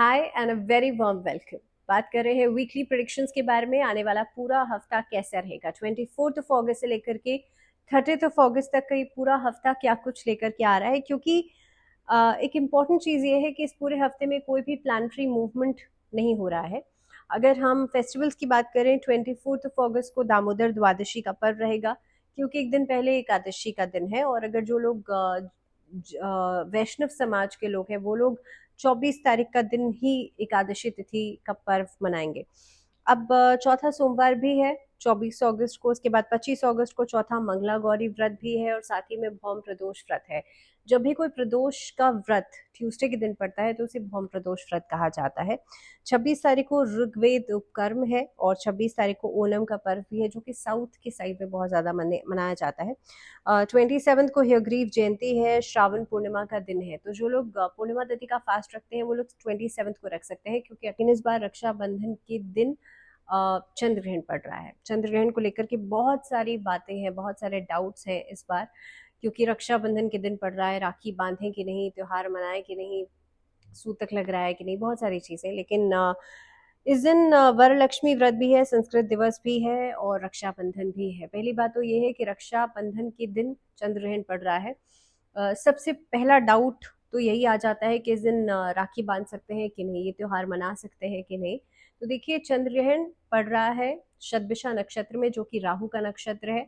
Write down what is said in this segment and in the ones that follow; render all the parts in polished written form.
Hi and a very warm welcome. बात कर रहे हैं वीकली प्रेडिक्शंस के बारे में। आने वाला पूरा हफ्ता कैसा रहेगा 24 अगस्त से लेकर के 30 अगस्त तक का ये पूरा हफ्ता क्या कुछ लेकर के आ रहा है, क्योंकि एक इम्पॉर्टेंट चीज़ ये है कि इस पूरे हफ्ते में कोई भी प्लानिटरी मूवमेंट नहीं हो रहा है। अगर हम फेस्टिवल्स की बात करें, 24 अगस्त को दामोदर द्वादशी का पर्व रहेगा, क्योंकि एक दिन पहले एकादशी का दिन है। और अगर जो लोग वैष्णव समाज के लोग हैं वो लोग 24 तारीख का दिन ही एकादशी तिथि का पर्व मनाएंगे। अब चौथा सोमवार भी है 24 अगस्त को। उसके बाद 25 अगस्त को चौथा मंगला गौरी व्रत भी है, और साथ ही में भौम प्रदोष व्रत है। जब भी कोई प्रदोष का व्रत ट्यूसडे के दिन पड़ता है तो उसे भौम प्रदोष व्रत कहा जाता है। 26 तारीख को ऋग्वेद उपकर्म है, और 26 तारीख को ओणम का पर्व भी है, जो कि साउथ की साइड में बहुत ज्यादा मनाया जाता है। 27 को हयग्रीव जयंती है, श्रावण पूर्णिमा का दिन है। तो जो लोग पूर्णिमा तिथि का फास्ट रखते हैं वो लोग 27 को रख सकते हैं, क्योंकि अगेन इस बार रक्षाबंधन के दिन चंद्र ग्रहण पड़ रहा है। चंद्र ग्रहण को लेकर के बहुत सारी बातें हैं, बहुत सारे डाउट्स हैं इस बार, क्योंकि रक्षाबंधन के दिन पड़ रहा है। राखी बांधें कि नहीं, त्योहार मनाएं कि नहीं, सूतक लग रहा है कि नहीं, बहुत सारी चीजें। लेकिन इस दिन वरलक्ष्मी व्रत भी है, संस्कृत दिवस भी है, और रक्षाबंधन भी है। पहली बात तो ये है कि रक्षाबंधन के दिन चंद्र ग्रहण पड़ रहा है। सबसे पहला डाउट तो यही आ जाता है कि इस दिन राखी बांध सकते हैं कि नहीं, ये त्योहार मना सकते हैं कि नहीं। तो देखिए, चंद्र ग्रहण पड़ रहा है शतभिषा नक्षत्र में, जो कि राहु का नक्षत्र है।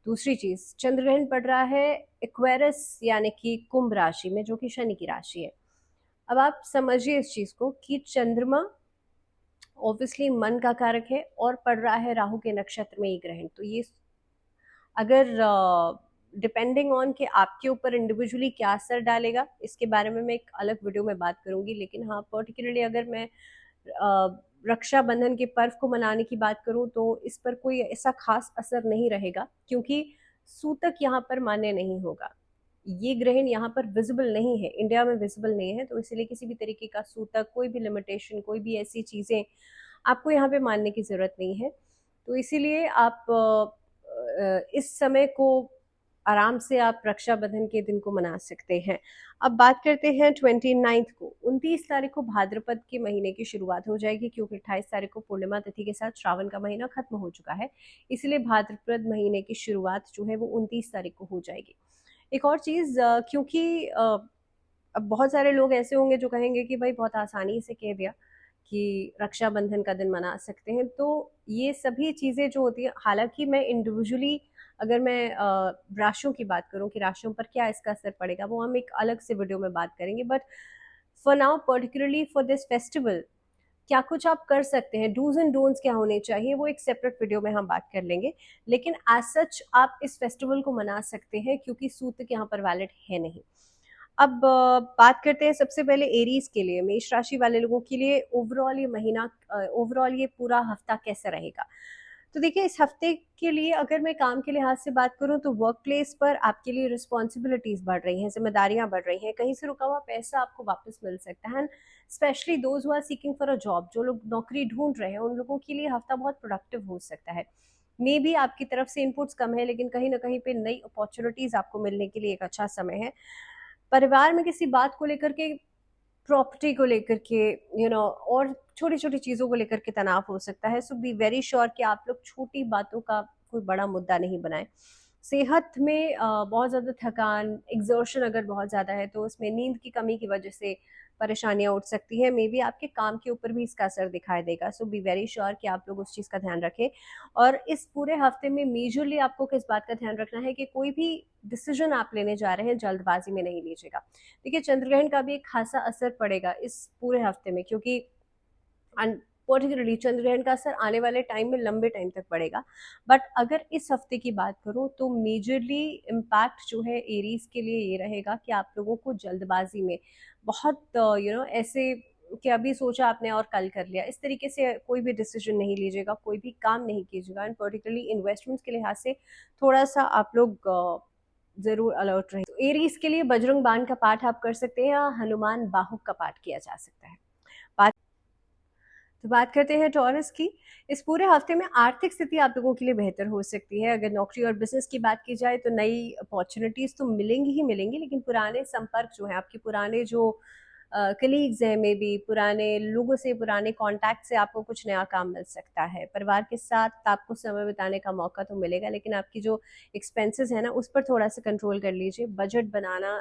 दूसरी चीज, चंद्र ग्रहण पड़ रहा है एक्वेरस यानी कि कुंभ राशि में, जो कि शनि की राशि है। अब आप समझिए इस चीज को कि चंद्रमा ऑब्वियसली मन का कारक है, और पड़ रहा है राहु के नक्षत्र में ये ग्रहण। तो ये अगर डिपेंडिंग ऑन कि आपके ऊपर इंडिविजुअली क्या असर डालेगा, इसके बारे में मैं एक अलग वीडियो में बात करूंगी। लेकिन हाँ, पर्टिकुलरली अगर मैं रक्षाबंधन के पर्व को मनाने की बात करूं तो इस पर कोई ऐसा खास असर नहीं रहेगा, क्योंकि सूतक यहाँ पर मान्य नहीं होगा। ये ग्रहण यहाँ पर विजिबल नहीं है, इंडिया में विजिबल नहीं है, तो इसलिए किसी भी तरीके का सूतक, कोई भी लिमिटेशन, कोई भी ऐसी चीजें आपको यहाँ पे मानने की जरूरत नहीं है। तो इसीलिए आप इस समय को आराम से आप रक्षाबंधन के दिन को मना सकते हैं। अब बात करते हैं 29 को। 29 तारीख को भाद्रपद के महीने की शुरुआत हो जाएगी, क्योंकि 28 तारीख को पूर्णिमा तिथि के साथ श्रावण का महीना खत्म हो चुका है। इसलिए भाद्रपद महीने की शुरुआत जो है वो 29 तारीख को हो जाएगी। एक और चीज, क्योंकि अब बहुत सारे लोग ऐसे होंगे जो कहेंगे कि भाई बहुत आसानी से कह दिया कि रक्षाबंधन का दिन मना सकते हैं। तो ये सभी चीजें जो होती है, हालांकि मैं इंडिविजुअली अगर मैं राशियों की बात करूं कि राशियों पर क्या इसका असर पड़ेगा, वो हम एक अलग से वीडियो में बात करेंगे। But for now, particularly for this festival, क्या कुछ आप कर सकते हैं, डूज एंड डोंट्स क्या होने चाहिए, वो एक सेपरेट वीडियो में हम बात कर लेंगे। लेकिन एज सच आप इस फेस्टिवल को मना सकते हैं, क्योंकि सूतक यहाँ पर वैलिड है नहीं। अब बात करते हैं सबसे पहले एरीज के लिए, मेष राशि वाले लोगों के लिए ओवरऑल ये महीना, ओवरऑल ये पूरा हफ्ता कैसा रहेगा। तो देखिए, इस हफ्ते के लिए अगर मैं काम के लिहाज से बात करूं तो वर्क प्लेस पर आपके लिए रिस्पॉन्सिबिलिटीज बढ़ रही हैं, जिम्मेदारियां बढ़ रही हैं, कहीं से रुका हुआ पैसा आपको वापस मिल सकता है। And specially those who are seeking for a job, जो लोग नौकरी ढूंढ रहे हैं, उन लोगों के लिए हफ्ता बहुत प्रोडक्टिव हो सकता है। मे बी आपकी तरफ से इनपुट्स कम है, लेकिन कहीं ना कहीं पे नई अपॉर्चुनिटीज आपको मिलने के लिए एक अच्छा समय है। परिवार में किसी बात को लेकर के, प्रॉपर्टी को लेकर के, और छोटी छोटी चीजों को लेकर के तनाव हो सकता है। सो बी वेरी श्योर कि आप लोग छोटी बातों का कोई बड़ा मुद्दा नहीं बनाएं। सेहत में बहुत ज्यादा थकान, एग्जर्शन अगर बहुत ज्यादा है तो उसमें नींद की कमी की वजह से परेशानियां उठ सकती है। मे बी आपके काम के ऊपर भी इसका असर दिखाई देगा। सो बी वेरी श्योर कि आप लोग उस चीज का ध्यान रखें। और इस पूरे हफ्ते में मेजरली आपको किस बात का ध्यान रखना है कि कोई भी डिसीजन आप लेने जा रहे हैं जल्दबाजी में नहीं लीजिएगा। देखिए, चंद्रग्रहण का भी एक खासा असर पड़ेगा इस पूरे हफ्ते में, क्योंकि पर्टिकुलरली चंद्रग्रहण का असर आने वाले टाइम में लंबे टाइम तक पड़ेगा। बट अगर इस हफ्ते की बात करूं तो मेजरली इम्पैक्ट जो है एरीज के लिए ये रहेगा कि आप लोगों को जल्दबाजी में बहुत ऐसे कि अभी सोचा आपने और कल कर लिया, इस तरीके से कोई भी डिसीजन नहीं लीजिएगा, कोई भी काम नहीं कीजिएगा। एंड पर्टिकुलरली इन्वेस्टमेंट्स के लिहाज से थोड़ा सा आप लोग जरूर अलर्ट रहे। तो एरीज के लिए बजरंग बाण का पाठ आप कर सकते हैं, या हनुमान बाहुक का पाठ किया जा सकता है। तो बात करते हैं टॉरस की। इस पूरे हफ्ते में आर्थिक स्थिति आप लोगों के लिए बेहतर हो सकती है। अगर नौकरी और बिजनेस की बात की जाए तो नई अपॉर्चुनिटीज तो मिलेंगी ही मिलेंगी, लेकिन पुराने संपर्क जो है, आपके पुराने जो कलीग्स हैं, मे बी पुराने लोगों से, पुराने कॉन्टैक्ट से आपको कुछ नया काम मिल सकता है। परिवार के साथ आपको समय बिताने का मौका तो मिलेगा, लेकिन आपकी जो एक्सपेंसेस है ना, उस पर थोड़ा सा कंट्रोल कर लीजिए। Budget banana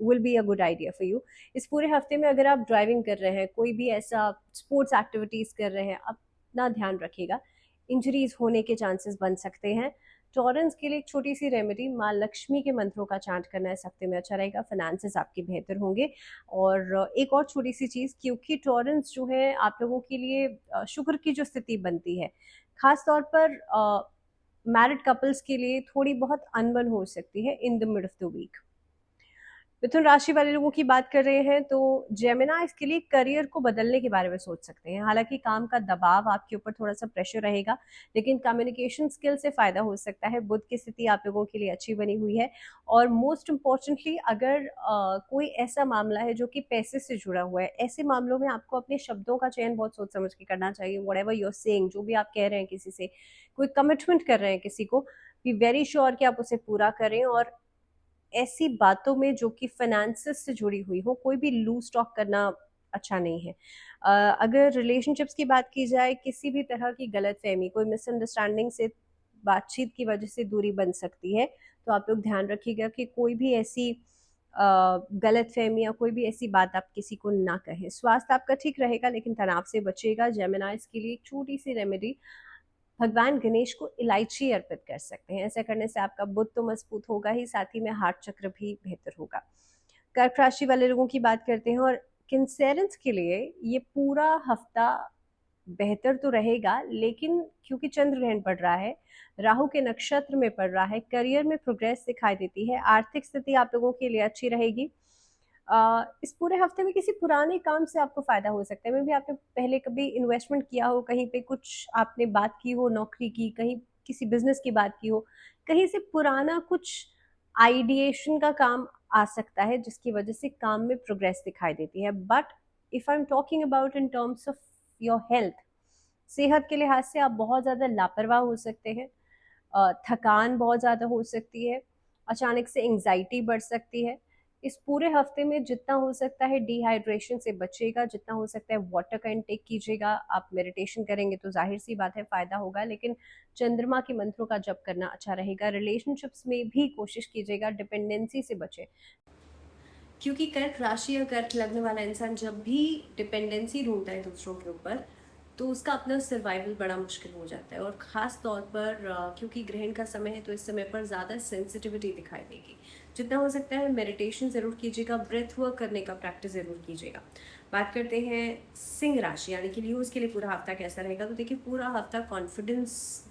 will be a good idea for you. इस पूरे हफ्ते में अगर आप ड्राइविंग कर रहे हैं, कोई भी ऐसा स्पोर्ट्स एक्टिविटीज़ कर रहे हैं, अपना ध्यान रखिएगा, इंजरीज होने के चांसेस बन सकते हैं। टॉरेंस के लिए एक छोटी सी रेमेडी, माँ लक्ष्मी के मंत्रों का चांट करना इस हफ्ते में अच्छा रहेगा, फाइनेंसेस आपके बेहतर होंगे। और एक और छोटी सी चीज़, क्योंकि टॉरेंस जो है आप लोगों के लिए शुक्र की जो स्थिति बनती है, खास तौर पर मैरिड कपल्स के लिए थोड़ी बहुत अनबन हो सकती है in the mid of the week. Mithun राशि वाले लोगों की बात कर रहे हैं तो जेमिना इसके लिए करियर को बदलने के बारे में सोच सकते हैं। हालांकि काम का दबाव, आपके ऊपर थोड़ा सा प्रेशर रहेगा, लेकिन कम्युनिकेशन स्किल से फायदा हो सकता है। बुध की स्थिति आप लोगों के लिए अच्छी बनी हुई है। और मोस्ट इम्पोर्टेंटली, अगर कोई ऐसा मामला है जो कि पैसे से जुड़ा हुआ है, ऐसे मामलों में आपको अपने शब्दों का चयन बहुत सोच समझ के करना चाहिए। वट एवर यूर सेइंग, जो भी आप कह रहे हैं किसी से, कोई कमिटमेंट कर रहे हैं किसी को, बी वेरी श्योर कि आप उसे पूरा करें। और ऐसी बातों में जो कि फाइनेंसेस से जुड़ी हुई हो, कोई भी लूज टॉक करना अच्छा नहीं है। अगर रिलेशनशिप्स की बात की जाए, किसी भी तरह की गलतफहमी, कोई मिसअंडरस्टैंडिंग से बातचीत की वजह से दूरी बन सकती है। तो आप लोग ध्यान रखिएगा कि कोई भी ऐसी गलतफहमी या कोई भी ऐसी बात आप किसी को ना कहें। स्वास्थ्य आपका ठीक रहेगा, लेकिन तनाव से बचेगा। जेमिनाइज के लिए एक छोटी सी रेमेडी, भगवान गणेश को इलायची अर्पित कर सकते हैं। ऐसा करने से आपका बुद्ध तो मजबूत होगा ही, साथ ही में हार्ट चक्र भी बेहतर होगा। कर्क राशि वाले लोगों की बात करते हैं, और किंसेरेंस के लिए ये पूरा हफ्ता बेहतर तो रहेगा, लेकिन क्योंकि चंद्र ग्रहण पड़ रहा है, राहु के नक्षत्र में पड़ रहा है, करियर में प्रोग्रेस दिखाई देती है। आर्थिक स्थिति आप लोगों के लिए अच्छी रहेगी। इस पूरे हफ्ते में किसी पुराने काम से आपको फायदा हो सकता है। मे भी आपने पहले कभी इन्वेस्टमेंट किया हो, कहीं पे कुछ आपने बात की हो नौकरी की, कहीं किसी बिजनेस की बात की हो, कहीं से पुराना कुछ आइडिएशन का काम आ सकता है, जिसकी वजह से काम में प्रोग्रेस दिखाई देती है। But if I am talking about in terms of your health, सेहत के लिहाज से आप बहुत ज़्यादा लापरवाह हो सकते हैं। थकान बहुत ज़्यादा हो सकती है, अचानक से एंग्जाइटी बढ़ सकती है। इस पूरे हफ्ते में जितना हो सकता है डिहाइड्रेशन से बचेगा, जितना हो सकता है वाटर का इंटेक कीजिएगा। आप मेडिटेशन करेंगे तो जाहिर सी बात है फ़ायदा होगा, लेकिन चंद्रमा के मंत्रों का जप करना अच्छा रहेगा। रिलेशनशिप्स में भी कोशिश कीजिएगा डिपेंडेंसी से बचें, क्योंकि कर्क राशि या कर्क लग्न वाला इंसान जब भी डिपेंडेंसी ढूंढता है दूसरों के ऊपर, तो उसका अपना सर्वाइवल बड़ा मुश्किल हो जाता है। और ख़ास तौर पर क्योंकि ग्रहण का समय है, तो इस समय पर ज़्यादा सेंसिटिविटी दिखाई देगी। जितना हो सकता है मेडिटेशन ज़रूर कीजिएगा, ब्रेथ वर्क करने का प्रैक्टिस ज़रूर कीजिएगा। बात करते हैं सिंह राशि यानी कि लियोज़ के लिए पूरा हफ्ता कैसा रहेगा। तो देखिए, पूरा हफ्ता कॉन्फिडेंस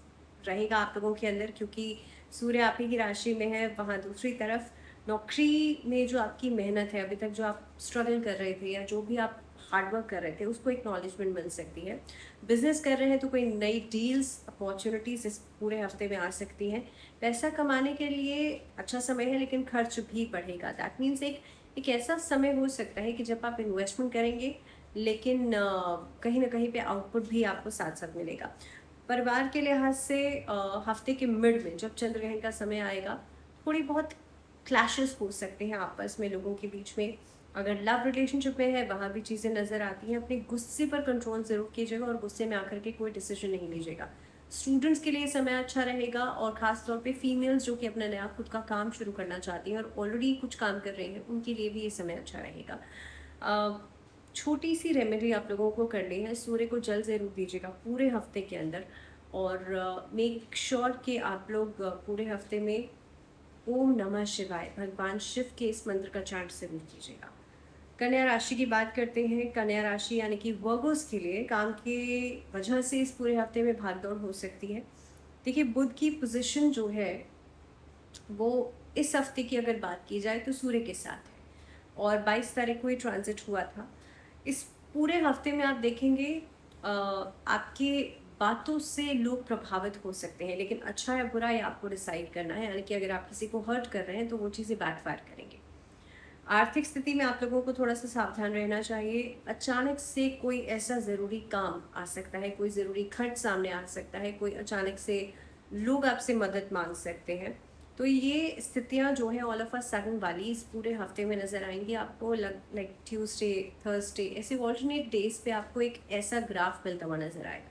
रहेगा आप लोगों के अंदर, क्योंकि सूर्य आप ही की राशि में है। वहाँ दूसरी तरफ नौकरी में जो आपकी मेहनत है, अभी तक जो आप स्ट्रगल कर रहे थे या जो भी आप हार्डवर्क कर रहे थे, उसको एक्नॉलेजमेंट मिल सकती है। बिजनेस कर रहे हैं तो कोई नई डील्स, अपॉर्चुनिटीज इस पूरे हफ्ते में आ सकती हैं। पैसा कमाने के लिए अच्छा समय है, लेकिन खर्च भी बढ़ेगा। दैट मीन्स एक ऐसा समय हो सकता है कि जब आप इन्वेस्टमेंट करेंगे, लेकिन कहीं ना कहीं पे आउटपुट भी आपको साथ साथ मिलेगा। परिवार के लिहाज से हफ्ते के मिड में जब चंद्र ग्रहण का समय आएगा, थोड़ी बहुत क्लैशेस हो सकते हैं आपस में लोगों के बीच में। अगर लव रिलेशनशिप में है, वहाँ भी चीज़ें नज़र आती हैं। अपने गुस्से पर कंट्रोल ज़रूर कीजिएगा और गुस्से में आकर के कोई डिसीजन नहीं लीजिएगा। स्टूडेंट्स के लिए समय अच्छा रहेगा, और ख़ास तौर पे फीमेल्स जो कि अपना नया खुद का काम शुरू करना चाहती हैं और ऑलरेडी कुछ काम कर रही हैं, उनके लिए भी ये समय अच्छा रहेगा। छोटी सी रेमेडी आप लोगों को करनी है, सूर्य को जल ज़रूर दीजिएगा पूरे हफ्ते के अंदर। और मेक श्योर कि आप लोग पूरे हफ्ते में ओम नमः शिवाय, भगवान शिव के इस मंत्र का चांट जरूर कीजिएगा। कन्या राशि की बात करते हैं। कन्या राशि यानी कि वर्गोस के लिए काम की वजह से इस पूरे हफ्ते में भागदौड़ हो सकती है। देखिए, बुध की पोजीशन जो है वो इस हफ्ते की अगर बात की जाए तो सूर्य के साथ है, और 22 तारीख को ये ट्रांजिट हुआ था। इस पूरे हफ्ते में आप देखेंगे आपके बातों से लोग प्रभावित हो सकते हैं, लेकिन अच्छा या बुरा ये आपको डिसाइड करना है। यानी कि अगर आप किसी को हर्ट कर रहे हैं तो वो चीज़ें बैकफायर करेंगे। आर्थिक स्थिति में आप लोगों को थोड़ा सा सावधान रहना चाहिए। अचानक से कोई ऐसा ज़रूरी काम आ सकता है, कोई ज़रूरी खर्च सामने आ सकता है, कोई अचानक से लोग आपसे मदद मांग सकते हैं। तो ये स्थितियाँ जो हैं ऑल ऑफ अ सडन वाली इस पूरे हफ्ते में नज़र आएंगी आपको। लाइक ट्यूसडे, थर्सडे, ऐसे ऑल्टरनेट डेज पे आपको एक ऐसा ग्राफ मिलता हुआ नज़र आएगा।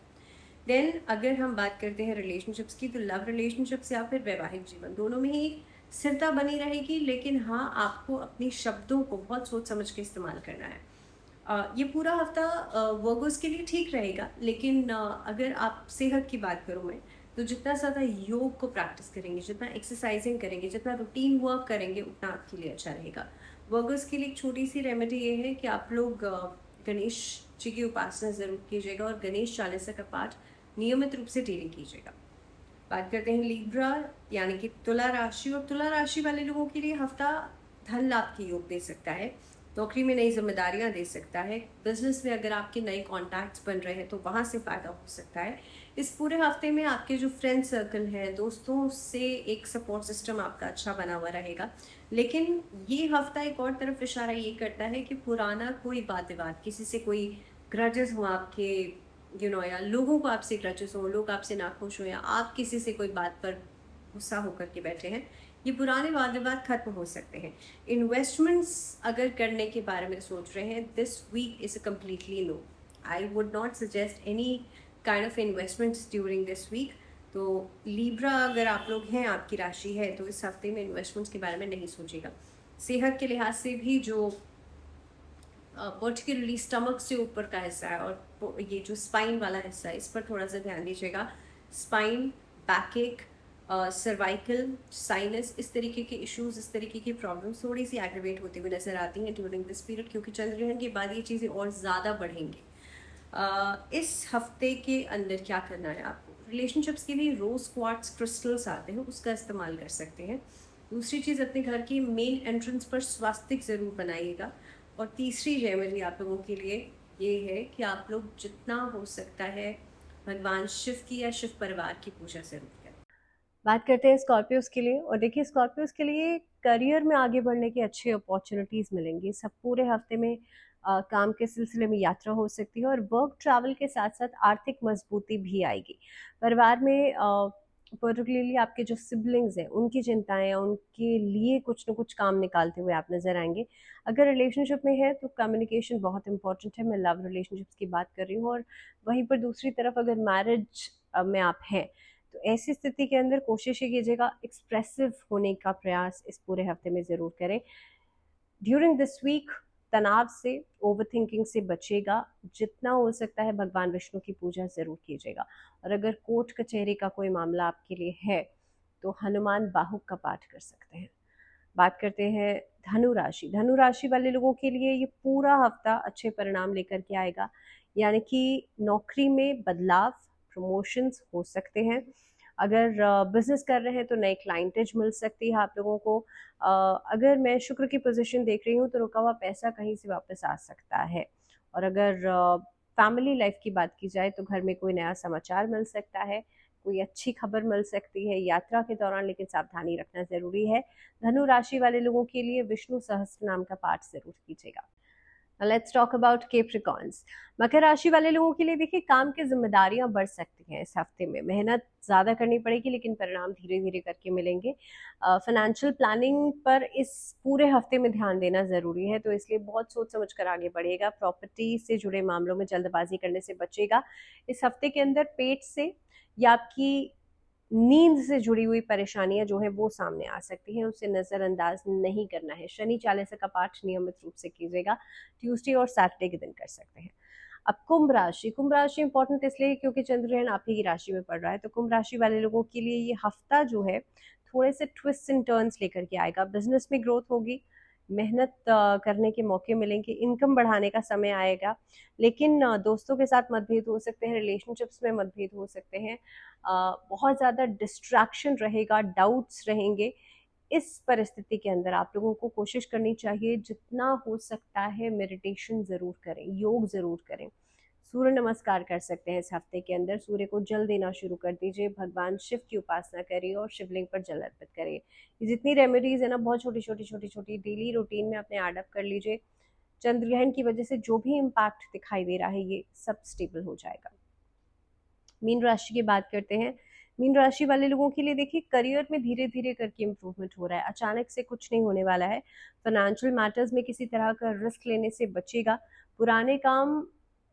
देन अगर हम बात करते हैं रिलेशनशिप्स की, तो लव रिलेशनशिप्स या फिर वैवाहिक जीवन, दोनों में ही स्थिरता बनी रहेगी। लेकिन हाँ, आपको अपने शब्दों को बहुत सोच समझ के इस्तेमाल करना है। ये पूरा हफ्ता वर्गोस के लिए ठीक रहेगा। लेकिन अगर आप सेहत की बात करूँ मैं, तो जितना ज़्यादा योग को प्रैक्टिस करेंगे, जितना एक्सरसाइजिंग करेंगे, जितना रूटीन वर्क करेंगे, उतना आपके लिए अच्छा रहेगा। वर्गर्स के लिए एक छोटी सी रेमेडी ये है कि आप लोग गणेश जी की उपासना ज़रूर कीजिएगा और गणेश चालीसा का पाठ नियमित रूप से डेली कीजिएगा। बात करते हैं लिब्रा यानी कि तुला राशि, और तुला राशि वाले लोगों के लिए हफ्ता धन लाभ की योग दे सकता है, नौकरी में नई जिम्मेदारियां दे सकता है, बिजनेस में अगर आपके नए कॉन्टैक्ट्स बन रहे हैं तो वहां से फ़ायदा हो सकता है। इस पूरे हफ्ते में आपके जो फ्रेंड सर्कल है, दोस्तों से एक सपोर्ट सिस्टम आपका अच्छा बना हुआ रहेगा। लेकिन ये हफ्ता एक और तरफ इशारा ये करता है कि पुराना कोई बात विवाद, किसी से कोई ग्रजेस हो आपके, या लोगों को आपसे ग्रजेस हो, लोग आपसे नाखुश हो, या आप किसी से कोई बात पर गुस्सा होकर के बैठे हैं, ये पुराने वाद विवाद खत्म हो सकते हैं। इन्वेस्टमेंट्स अगर करने के बारे में सोच रहे हैं, this week is completely no. I would not suggest any kind of investments during this week. तो लीब्रा अगर आप लोग हैं, आपकी राशि है, तो इस हफ्ते में इन्वेस्टमेंट्स के बारे में नहीं सोचिएगा। सेहत के लिहाज से भी जो पर्टिकुलरली स्टमक से ऊपर का हिस्सा है और ये जो स्पाइन वाला हिस्सा है, इस पर थोड़ा सा ध्यान दीजिएगा। स्पाइन, बैकएक, सर्वाइकल, साइनस, इस तरीके के इश्यूज, इस तरीके की प्रॉब्लम्स थोड़ी सी एग्रीवेट होती हुई नजर आती हैं ड्यूरिंग दिस पीरियड, क्योंकि चंद्रग्रहण के बाद ये चीज़ें और ज़्यादा बढ़ेंगी। इस हफ्ते के अंदर क्या करना है आपको, रिलेशनशिप्स के लिए रोज क्वार्ट्ज क्रिस्टल्स आते हैं, उसका इस्तेमाल कर सकते हैं। दूसरी चीज़, अपने घर की मेन एंट्रेंस पर स्वास्तिक ज़रूर बनाइएगा। और तीसरी रेमेडी आप लोगों के लिए ये है कि आप लोग जितना हो सकता है भगवान शिव की या शिव परिवार की पूजा जरूर करें। बात करते हैं स्कॉर्पियोज के लिए, और देखिए स्कॉर्पियोज के लिए करियर में आगे बढ़ने की अच्छी अपॉर्चुनिटीज मिलेंगी। सब पूरे हफ्ते में काम के सिलसिले में यात्रा हो सकती है, और वर्क ट्रैवल के साथ साथ आर्थिक मजबूती भी आएगी। परिवार में पर्टिकुलरली आपके जो सिबलिंग्स हैं, उनकी चिंताएं, उनके लिए कुछ न कुछ काम निकालते हुए आप नजर आएंगे। अगर रिलेशनशिप में है तो कम्युनिकेशन बहुत इंपॉर्टेंट है। मैं लव रिलेशनशिप्स की बात कर रही हूँ। और वहीं पर दूसरी तरफ अगर मैरिज में आप हैं, तो ऐसी स्थिति के अंदर कोशिश ये कीजिएगा, एक्सप्रेसिव होने का प्रयास इस पूरे हफ्ते में ज़रूर करें। ड्यूरिंग दिस वीक तनाव से, ओवर थिंकिंग से बचेगा। जितना हो सकता है भगवान विष्णु की पूजा ज़रूर कीजिएगा। और अगर कोर्ट कचहरी का कोई मामला आपके लिए है, तो हनुमान बाहुक का पाठ कर सकते हैं। बात करते हैं धनु राशि। धनु राशि वाले लोगों के लिए ये पूरा हफ्ता अच्छे परिणाम लेकर के आएगा। यानी कि नौकरी में बदलाव, प्रमोशंस हो सकते हैं। अगर बिजनेस कर रहे हैं तो नए क्लाइंटेज मिल सकती है आप लोगों को। अगर मैं शुक्र की पोजीशन देख रही हूँ, तो रुका हुआ पैसा कहीं से वापस आ सकता है। और अगर फैमिली लाइफ की बात की जाए, तो घर में कोई नया समाचार मिल सकता है, कोई अच्छी खबर मिल सकती है यात्रा के दौरान, लेकिन सावधानी रखना जरूरी है। धनु राशि वाले लोगों के लिए विष्णु सहस्त्र नाम का पाठ जरूर कीजिएगा। Let's talk about Capricorns. Makar राशि वाले लोगों के लिए देखिए, काम की जिम्मेदारियां बढ़ सकती हैं इस हफ्ते में। मेहनत ज़्यादा करनी पड़ेगी, लेकिन परिणाम धीरे धीरे करके मिलेंगे। फाइनेंशियल प्लानिंग पर इस पूरे हफ्ते में ध्यान देना ज़रूरी है, तो इसलिए बहुत सोच समझ कर आगे बढ़ेगा। प्रॉपर्टी से जुड़े मामलों में जल्दबाजी करने से बचेगा। इस हफ्ते के अंदर पेट से या आपकी नींद से जुड़ी हुई परेशानियां जो है वो सामने आ सकती हैं, उसे नज़रअंदाज नहीं करना है। शनि चालीसा का पाठ नियमित रूप से कीजिएगा। ट्यूसडे और सैटरडे के दिन कर सकते हैं। अब कुंभ राशि। कुंभ राशि इंपॉर्टेंट इसलिए क्योंकि चंद्रग्रहण आप ही की राशि में पड़ रहा है। तो कुंभ राशि वाले लोगों के लिए ये हफ्ता जो है थोड़े से ट्विस्ट एंड टर्न्स लेकर के आएगा। बिजनेस में ग्रोथ होगी, मेहनत करने के मौके मिलेंगे, इनकम बढ़ाने का समय आएगा। लेकिन दोस्तों के साथ मतभेद हो सकते हैं, रिलेशनशिप्स में मतभेद हो सकते हैं। बहुत ज़्यादा डिस्ट्रैक्शन रहेगा, डाउट्स रहेंगे। इस परिस्थिति के अंदर आप लोगों को कोशिश करनी चाहिए, जितना हो सकता है मेडिटेशन ज़रूर करें, योग ज़रूर करें। सूर्य नमस्कार कर सकते हैं इस हफ्ते के अंदर। सूर्य को जल देना शुरू कर दीजिए। भगवान शिव की उपासना करिए और शिवलिंग पर जल अर्पित करिए। ये जितनी रेमेडीज है ना, बहुत छोटी छोटी छोटी छोटी डेली रूटीन में अपने एडअप कर लीजिए। चंद्रग्रहण की वजह से जो भी इम्पैक्ट दिखाई दे रहा है, ये सब स्टेबल हो जाएगा। मीन राशि की बात करते हैं। मीन राशि वाले लोगों के लिए देखिए करियर में धीरे धीरे करके इम्प्रूवमेंट हो रहा है, अचानक से कुछ नहीं होने वाला है। फाइनेंशियल मैटर्स में किसी तरह का रिस्क लेने से बचेगा। पुराने काम,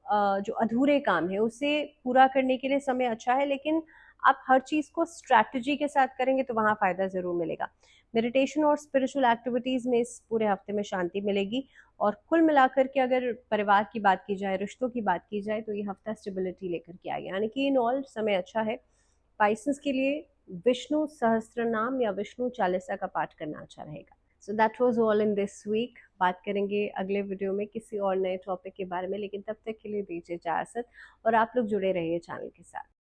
जो अधूरे काम है उसे पूरा करने के लिए समय अच्छा है, लेकिन आप हर चीज़ को स्ट्रैटेजी के साथ करेंगे तो वहाँ फ़ायदा ज़रूर मिलेगा। मेडिटेशन और स्पिरिचुअल एक्टिविटीज़ में इस पूरे हफ्ते में शांति मिलेगी। और कुल मिलाकर के अगर परिवार की बात की जाए, रिश्तों की बात की जाए, तो ये हफ्ता स्टेबिलिटी लेकर के आएगा, यानी कि इन ऑल समय अच्छा है। पाइसेस के लिए विष्णु सहस्त्र नाम या विष्णु चालीसा का पाठ करना अच्छा रहेगा। So that was all in this week. बात करेंगे अगले वीडियो में किसी और नए टॉपिक के बारे में, लेकिन तब तक के लिए दीजिए इजाजत और आप लोग जुड़े रहिए चैनल के साथ।